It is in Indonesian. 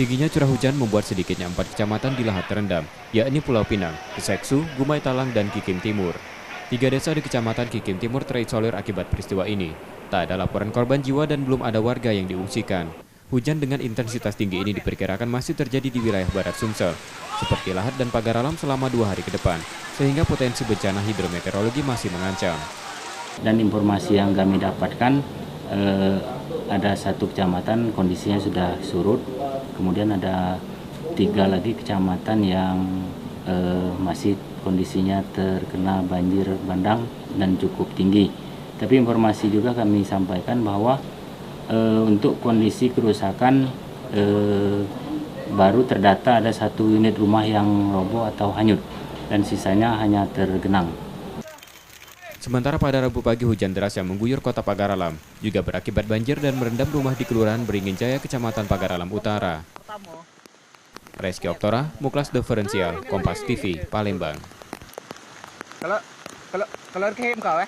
Tingginya curah hujan membuat sedikitnya 4 kecamatan di Lahat terendam, yakni Pulau Pinang, Keseksu, Gumai Talang, dan Kikim Timur. 3 desa di Kecamatan Kikim Timur terisolir akibat peristiwa ini. Tak ada laporan korban jiwa dan belum ada warga yang diungsikan. Hujan dengan intensitas tinggi ini diperkirakan masih terjadi di wilayah barat Sumsel, seperti Lahat dan Pagaralam selama 2 hari ke depan, sehingga potensi bencana hidrometeorologi masih mengancam. Dan informasi yang kami dapatkan, ada 1 kecamatan kondisinya sudah surut, kemudian ada 3 lagi kecamatan yang masih kondisinya terkena banjir bandang dan cukup tinggi. Tapi informasi juga kami sampaikan bahwa untuk kondisi kerusakan baru terdata ada 1 unit rumah yang roboh atau hanyut dan sisanya hanya tergenang. Sementara pada Rabu pagi hujan deras yang mengguyur kota Pagaralam juga berakibat banjir dan merendam rumah di Kelurahan Beringin Jaya, Kecamatan Pagaralam Utara. Reski Oktora, Muklas Diferensial, Kompas TV, Palembang. Kalau ke kau